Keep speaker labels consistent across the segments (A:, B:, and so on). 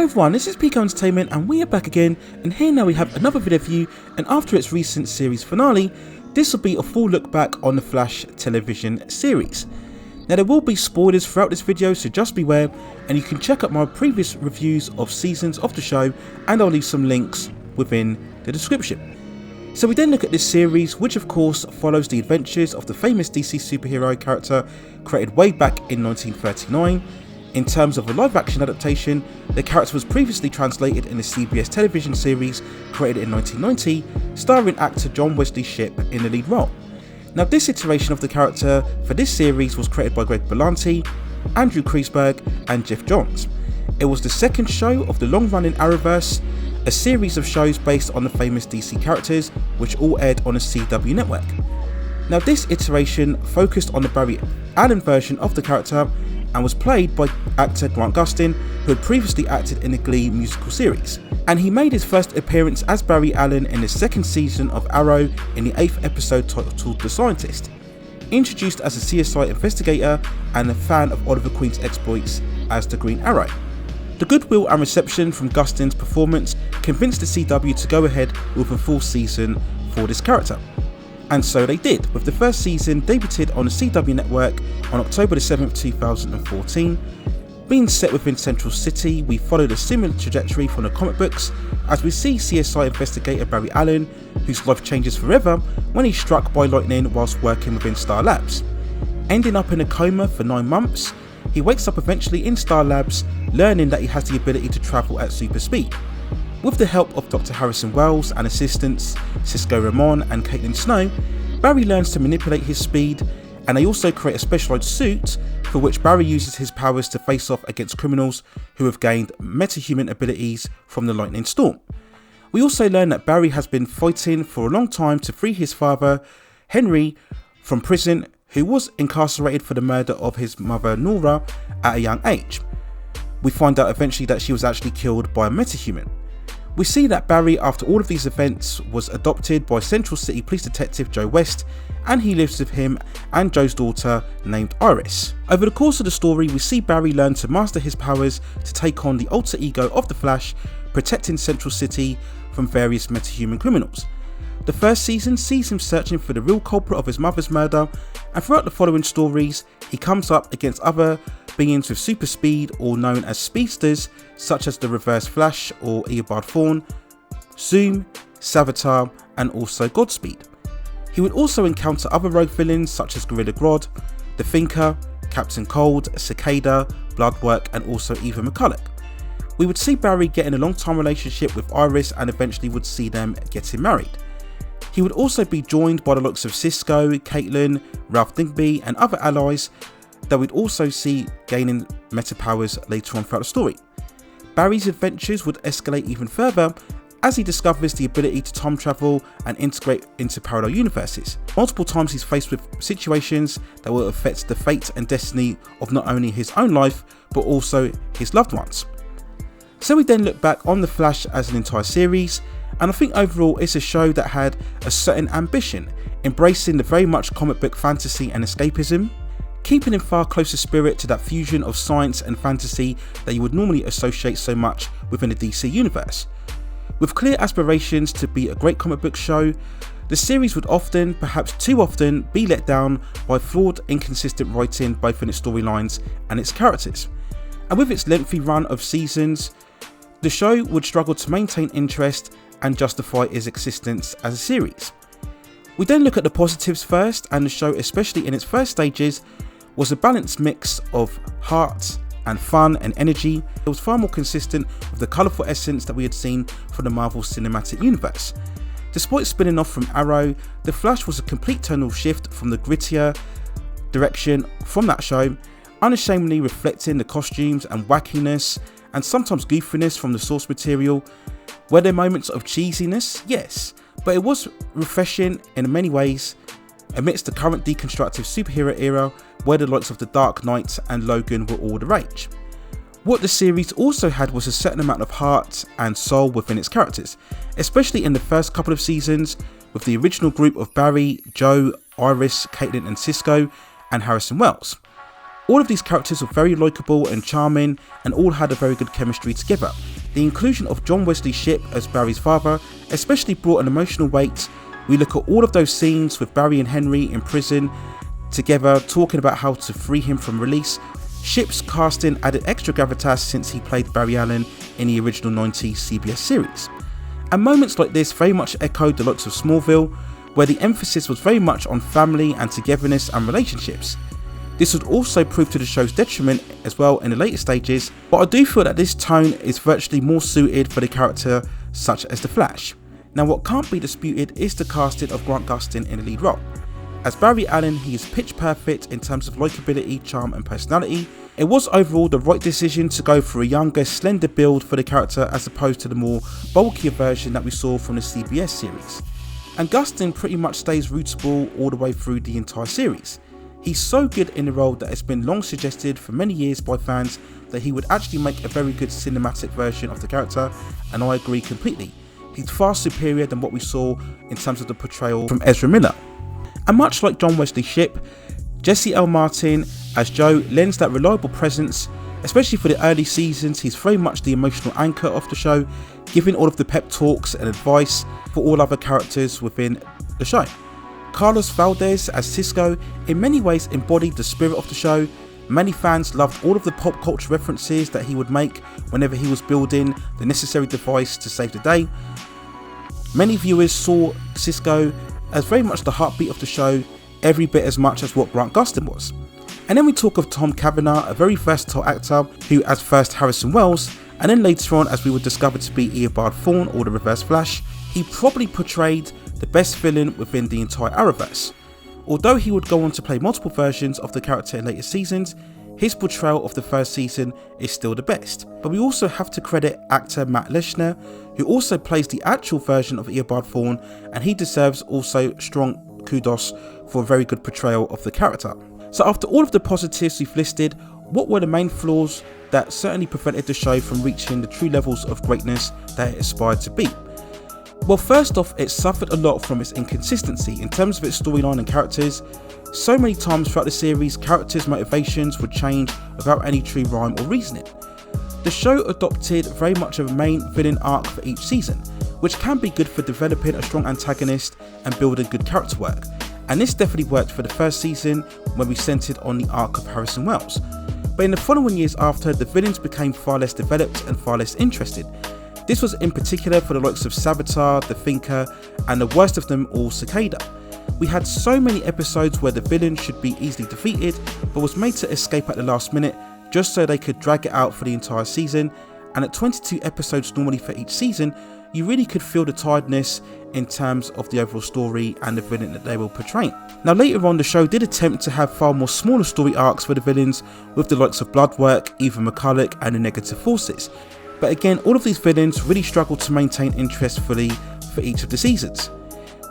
A: Hello everyone, this is Pico Entertainment and we are back again, and here now we have another video for you. And after its recent series finale, this will be a full look back on the Flash television series. Now there will be spoilers throughout this video, so just beware, and you can check out my previous reviews of seasons of the show, and I'll leave some links within the description. So we then look at this series, which of course follows the adventures of the famous DC superhero character created way back in 1939. In terms of a live action adaptation, the character was previously translated in the CBS television series created in 1990, starring actor John Wesley Shipp in the lead role. Now this iteration of the character for this series was created by Greg Berlanti, Andrew Kreisberg and Jeff Johns. It was the second show of the long-running Arrowverse, a series of shows based on the famous DC characters which all aired on the CW network. Now this iteration focused on the Barry Allen version of the character and was played by actor Grant Gustin, who had previously acted in the Glee musical series. And he made his first appearance as Barry Allen in the second season of Arrow in the 8th episode titled The Scientist. Introduced as a CSI investigator and a fan of Oliver Queen's exploits as the Green Arrow. The goodwill and reception from Gustin's performance convinced the CW to go ahead with a full season for this character. And so they did, with the first season debuted on the CW network on October 7th, 2014. Being set within Central City, we followed a similar trajectory from the comic books as we see CSI investigator Barry Allen, whose life changes forever when he's struck by lightning whilst working within Star Labs. Ending up in a coma for 9 months, he wakes up eventually in Star Labs, learning that he has the ability to travel at super speed. With the help of Dr. Harrison Wells and assistants Cisco Ramon and Caitlin Snow, Barry learns to manipulate his speed, and they also create a specialised suit for which Barry uses his powers to face off against criminals who have gained metahuman abilities from the lightning storm. We also learn that Barry has been fighting for a long time to free his father, Henry, from prison, who was incarcerated for the murder of his mother Nora at a young age. We find out eventually that she was actually killed by a metahuman. We see that Barry, after all of these events, was adopted by Central City Police Detective Joe West, and he lives with him and Joe's daughter named Iris. Over the course of the story, we see Barry learn to master his powers to take on the alter ego of the Flash, protecting Central City from various metahuman criminals. The first season sees him searching for the real culprit of his mother's murder, and throughout the following stories, he comes up against other beings with super speed, or known as speedsters, such as the Reverse Flash or Eobard Thawne, Zoom, Savitar, and also Godspeed. He would also encounter other rogue villains such as Gorilla Grodd, The Thinker, Captain Cold, Cicada, Bloodwork, and also Eva McCulloch. We would see Barry get in a long-time relationship with Iris and eventually would see them getting married. He would also be joined by the likes of Cisco, Caitlin, Ralph Digby, and other allies that we'd also see gaining meta powers later on throughout the story. Barry's adventures would escalate even further as he discovers the ability to time travel and integrate into parallel universes. Multiple times he's faced with situations that will affect the fate and destiny of not only his own life, but also his loved ones. So we then look back on The Flash as an entire series, and I think overall it's a show that had a certain ambition, embracing the very much comic book fantasy and escapism, keeping in far closer spirit to that fusion of science and fantasy that you would normally associate so much within the DC universe. With clear aspirations to be a great comic book show, the series would often, perhaps too often, be let down by flawed, inconsistent writing both in its storylines and its characters. And with its lengthy run of seasons, the show would struggle to maintain interest and justify its existence as a series. We then look at the positives first, and the show, especially in its first stages, was a balanced mix of heart and fun and energy. It was far more consistent with the colourful essence that we had seen from the Marvel Cinematic Universe. Despite spinning off from Arrow, The Flash was a complete tonal shift from the grittier direction from that show, unashamedly reflecting the costumes and wackiness and sometimes goofiness from the source material. Were there moments of cheesiness? Yes, but it was refreshing in many ways amidst the current deconstructive superhero era where the likes of the Dark Knight and Logan were all the rage. What the series also had was a certain amount of heart and soul within its characters, especially in the first couple of seasons with the original group of Barry, Joe, Iris, Caitlin and Cisco, and Harrison Wells. All of these characters were very likeable and charming, and all had a very good chemistry together. The inclusion of John Wesley Shipp as Barry's father especially brought an emotional weight. We look at all of those scenes with Barry and Henry in prison together, talking about how to free him from release. Shipp's casting added extra gravitas since he played Barry Allen in the original 90s CBS series. And moments like this very much echoed the likes of Smallville, where the emphasis was very much on family and togetherness and relationships. This would also prove to the show's detriment as well in the later stages, but I do feel that this tone is virtually more suited for the character such as The Flash. Now what can't be disputed is the casting of Grant Gustin in the lead role. As Barry Allen, he is pitch perfect in terms of likability, charm and personality. It was overall the right decision to go for a younger, slender build for the character as opposed to the more bulkier version that we saw from the CBS series. And Gustin pretty much stays rootable all the way through the entire series. He's so good in the role that it's been long suggested for many years by fans that he would actually make a very good cinematic version of the character, and I agree completely. He's far superior than what we saw in terms of the portrayal from Ezra Miller. And much like John Wesley Shipp, Jesse L. Martin as Joe lends that reliable presence, especially for the early seasons. He's very much the emotional anchor of the show, giving all of the pep talks and advice for all other characters within the show. Carlos Valdez as Cisco in many ways embodied the spirit of the show. Many fans loved all of the pop culture references that he would make whenever he was building the necessary device to save the day. Many viewers saw Cisco as very much the heartbeat of the show, every bit as much as what Grant Gustin was. And then we talk of Tom Cavanagh, a very versatile actor who as first Harrison Wells, and then later on as we would discover to be Eobard Thawne or the Reverse Flash, he probably portrayed the best villain within the entire Arrowverse. Although he would go on to play multiple versions of the character in later seasons, his portrayal of the first season is still the best. But we also have to credit actor Matt Leshner, who also plays the actual version of Eobard Thawne, and he deserves also strong kudos for a very good portrayal of the character. So after all of the positives we've listed, what were the main flaws that certainly prevented the show from reaching the true levels of greatness that it aspired to be? Well, first off, it suffered a lot from its inconsistency in terms of its storyline and characters. So many times throughout the series, characters' motivations would change without any true rhyme or reasoning. The show adopted very much of a main villain arc for each season, which can be good for developing a strong antagonist and building good character work. And this definitely worked for the first season when we centered on the arc of Harrison Wells. But in the following years after, the villains became far less developed and far less interesting. This was in particular for the likes of Savitar, the Thinker, and the worst of them all, Cicada. We had so many episodes where the villain should be easily defeated, but was made to escape at the last minute just so they could drag it out for the entire season, and at 22 episodes normally for each season, you really could feel the tiredness in terms of the overall story and the villain that they were portraying. Now later on, the show did attempt to have far more smaller story arcs for the villains with the likes of Bloodwork, Eva McCulloch and the Negative Forces. But again, all of these villains really struggled to maintain interest fully for each of the seasons.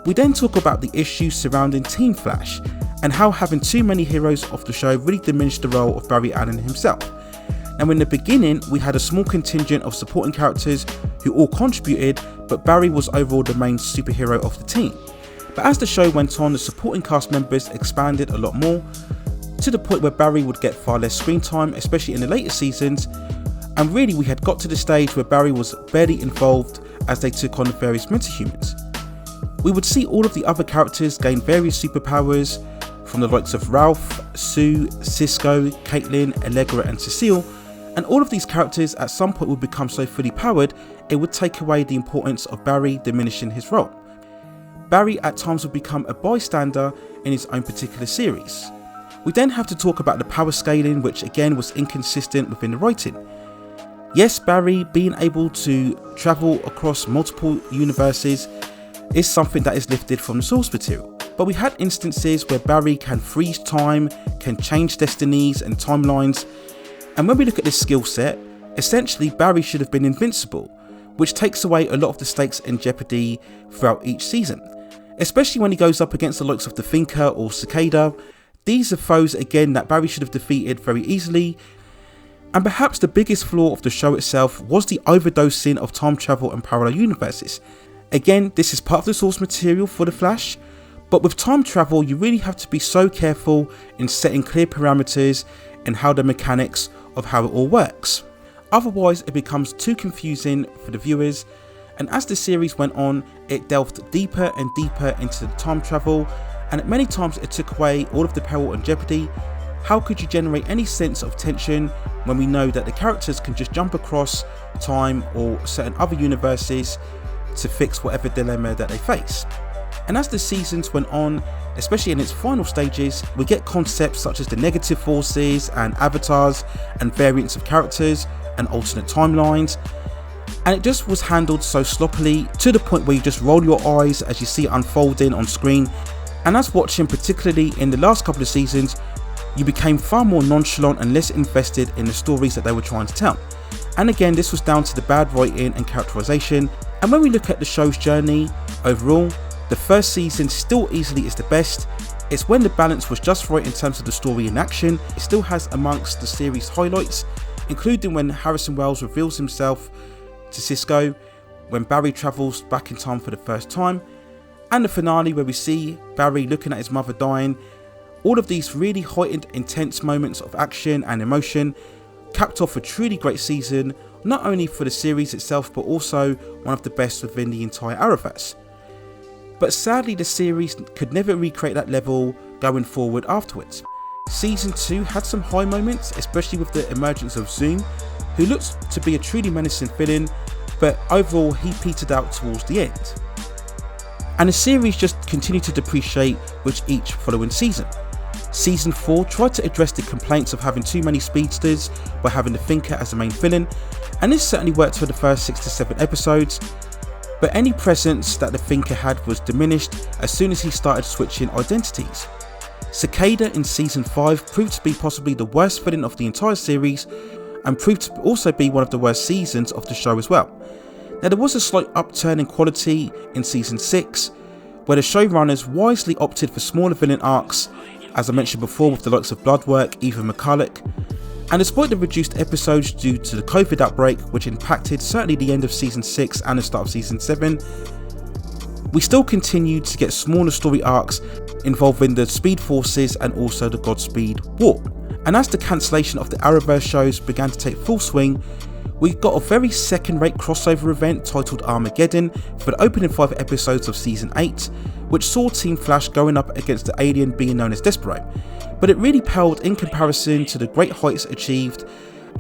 A: We then talk about the issues surrounding Team Flash and how having too many heroes of the show really diminished the role of Barry Allen himself. Now in the beginning, we had a small contingent of supporting characters who all contributed, but Barry was overall the main superhero of the team. But as the show went on, the supporting cast members expanded a lot more, to the point where Barry would get far less screen time, especially in the later seasons, and really we had got to the stage where Barry was barely involved as they took on the various metahumans. We would see all of the other characters gain various superpowers, from the likes of Ralph, Sue, Cisco, Caitlin, Allegra and Cecile, and all of these characters at some point would become so fully powered it would take away the importance of Barry, diminishing his role. Barry at times would become a bystander in his own particular series. We then have to talk about the power scaling, which again was inconsistent within the writing. Yes, Barry being able to travel across multiple universes is something that is lifted from the source material. But we had instances where Barry can freeze time, can change destinies and timelines, and when we look at this skill set, essentially Barry should have been invincible, which takes away a lot of the stakes and jeopardy throughout each season. Especially when he goes up against the likes of the Thinker or Cicada. These are foes again that Barry should have defeated very easily. And perhaps the biggest flaw of the show itself was the overdosing of time travel and parallel universes. Again, this is part of the source material for The Flash, but with time travel you really have to be so careful in setting clear parameters in how the mechanics of how it all works. Otherwise, it becomes too confusing for the viewers, and as the series went on, it delved deeper and deeper into the time travel, and many times it took away all of the peril and jeopardy. How could you generate any sense of tension when we know that the characters can just jump across time or certain other universes to fix whatever dilemma that they face? And as the seasons went on, especially in its final stages, we get concepts such as the negative forces and avatars and variants of characters and alternate timelines, and it just was handled so sloppily to the point where you just roll your eyes as you see it unfolding on screen. And as watching, particularly in the last couple of seasons, you became far more nonchalant and less invested in the stories that they were trying to tell. And again, this was down to the bad writing and characterization. And when we look at the show's journey overall, the first season still easily is the best. It's when the balance was just right in terms of the story and action. It still has amongst the series highlights, including when Harrison Wells reveals himself to Cisco, when Barry travels back in time for the first time, and the finale where we see Barry looking at his mother dying. All of these really heightened, intense moments of action and emotion capped off a truly great season, not only for the series itself but also one of the best within the entire Arrowverse. But sadly, the series could never recreate that level going forward afterwards. Season 2 had some high moments, especially with the emergence of Zoom, who looks to be a truly menacing villain, but overall he petered out towards the end. And the series just continued to depreciate with each following season. Season 4 tried to address the complaints of having too many speedsters by having the Thinker as the main villain, and this certainly worked for the first 6 to 7 episodes, but any presence that the Thinker had was diminished as soon as he started switching identities. Cicada in Season 5 proved to be possibly the worst villain of the entire series, and proved to also be one of the worst seasons of the show as well. Now, there was a slight upturn in quality in Season 6, where the showrunners wisely opted for smaller villain arcs, as I mentioned before with the likes of Bloodwork, Ethan McCulloch, and despite the reduced episodes due to the COVID outbreak, which impacted certainly the end of Season 6 and the start of Season 7, we still continued to get smaller story arcs involving the Speed Forces and also the Godspeed War. And as the cancellation of the Arrowverse shows began to take full swing, we got a very second-rate crossover event titled Armageddon for the opening 5 episodes of Season 8, which saw Team Flash going up against the alien being known as Despero, but it really paled in comparison to the great heights achieved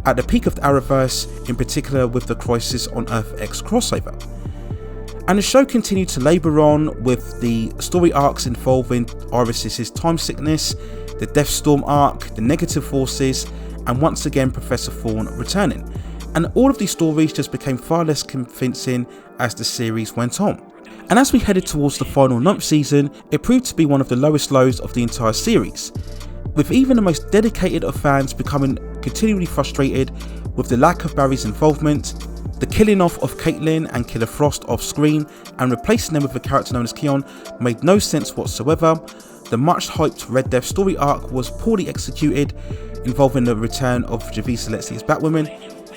A: at the peak of the Arrowverse, in particular with the Crisis on Earth X crossover. And the show continued to labour on with the story arcs involving Iris's time sickness, the Deathstorm arc, the Negative Forces, and once again Professor Thorne returning. And all of these stories just became far less convincing as the series went on. And as we headed towards the final 9th season, it proved to be one of the lowest lows of the entire series, with even the most dedicated of fans becoming continually frustrated with the lack of Barry's involvement, the killing off of Caitlin and Killer Frost off screen and replacing them with a character known as Keon made no sense whatsoever. The much hyped Red Death story arc was poorly executed, involving the return of Javicia Lexi's Batwoman,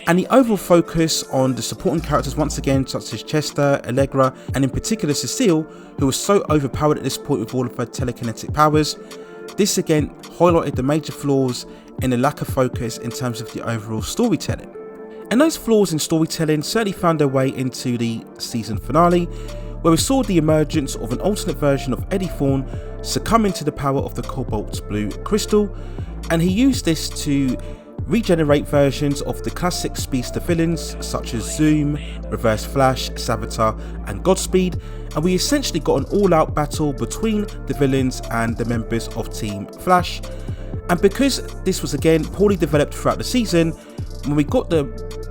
A: and the overall focus on the supporting characters once again, such as Chester, Allegra, and in particular Cecile, who was so overpowered at this point with all of her telekinetic powers. This again highlighted the major flaws in the lack of focus in terms of the overall storytelling. And those flaws in storytelling certainly found their way into the season finale, where we saw the emergence of an alternate version of Eddie Thawne succumbing to the power of the Cobalt Blue Crystal, and he used this to regenerate versions of the classic speedster villains such as Zoom, Reverse Flash, Savitar and Godspeed, and we essentially got an all-out battle between the villains and the members of Team Flash. And because this was again poorly developed throughout the season, when we got the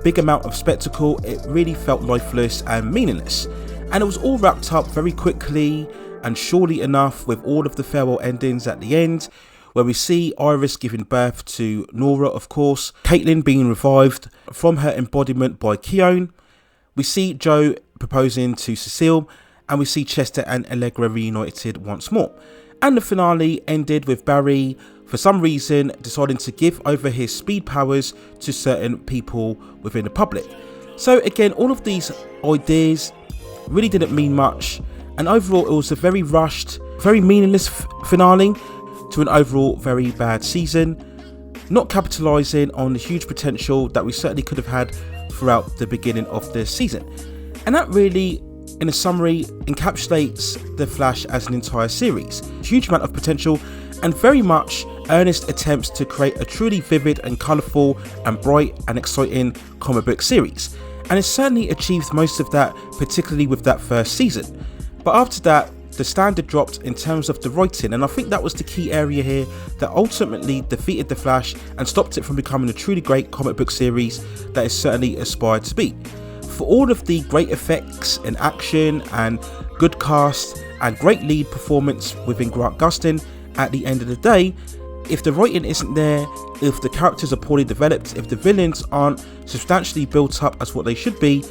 A: big amount of spectacle, it really felt lifeless and meaningless, and it was all wrapped up very quickly and surely enough with all of the farewell endings at the end, where we see Iris giving birth to Nora, of course, Caitlin being revived from her embodiment by Keon, we see Joe proposing to Cecile, and we see Chester and Allegra reunited once more. And the finale ended with Barry, for some reason, deciding to give over his speed powers to certain people within the public. So again, all of these ideas really didn't mean much, and overall it was a very rushed, very meaningless finale to an overall very bad season. not capitalising on the huge potential that we certainly could have had throughout the beginning of the season. And that really, in a summary, encapsulates The Flash as an entire series. Huge amount of potential and very much earnest attempts to create a truly vivid and colourful and bright and exciting comic book series. And it certainly achieved most of that, particularly with that first season. But after that, the standard dropped in terms of the writing, and I think that was the key area here that ultimately defeated The Flash and stopped it from becoming a truly great comic book series that it certainly aspired to be. For all of the great effects and action and good cast and great lead performance within Grant Gustin, at the end of the day, if the writing isn't there, if the characters are poorly developed, if the villains aren't substantially built up as what they should be,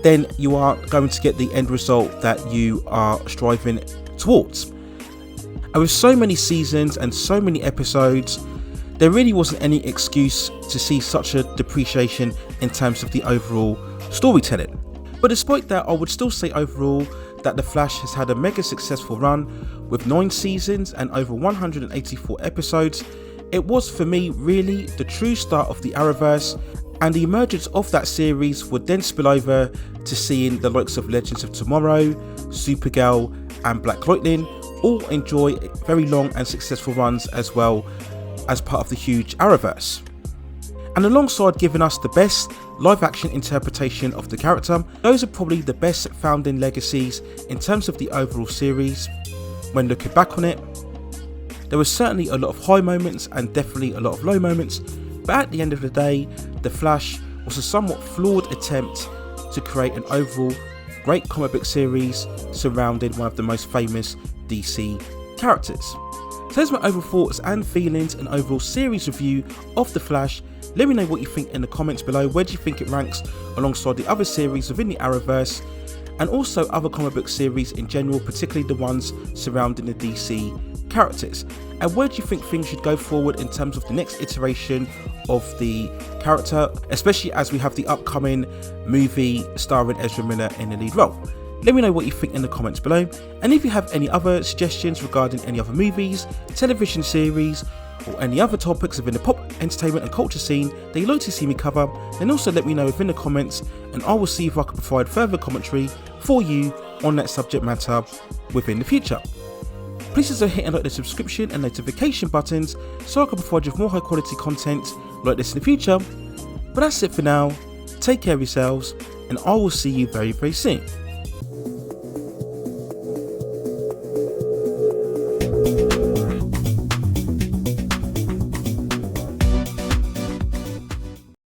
A: then you are going to get the end result that you are striving towards. And with so many seasons and so many episodes, there really wasn't any excuse to see such a depreciation in terms of the overall storytelling. But despite that, I would still say overall that The Flash has had a mega successful run with 9 seasons and over 184 episodes. It was for me really the true start of the Arrowverse, and the emergence of that series would then spill over to seeing the likes of Legends of Tomorrow, Supergirl and Black Lightning all enjoy very long and successful runs as well as part of the huge Arrowverse. And alongside giving us the best live action interpretation of the character, those are probably the best founding legacies in terms of the overall series. When looking back on it, there were certainly a lot of high moments and definitely a lot of low moments, but at the end of the day, The Flash was a somewhat flawed attempt to create an overall great comic book series surrounding one of the most famous DC characters. So there's my overall thoughts and feelings and overall series review of The Flash. Let me know what you think in the comments below. Where do you think it ranks alongside the other series within the Arrowverse and also other comic book series in general, particularly the ones surrounding the DC characters? And where do you think things should go forward in terms of the next iteration of the character, especially as we have the upcoming movie starring Ezra Miller in the lead role? Let me know what you think in the comments below, and if you have any other suggestions regarding any other movies, television series or any other topics within the pop, entertainment and culture scene that you'd like to see me cover, then also let me know within the comments and I will see if I can provide further commentary for you on that subject matter within the future. Please also hit and like the subscription and notification buttons so I can provide you with more high quality content like this in the future. But that's it for now. Take care of yourselves and I will see you very, very soon.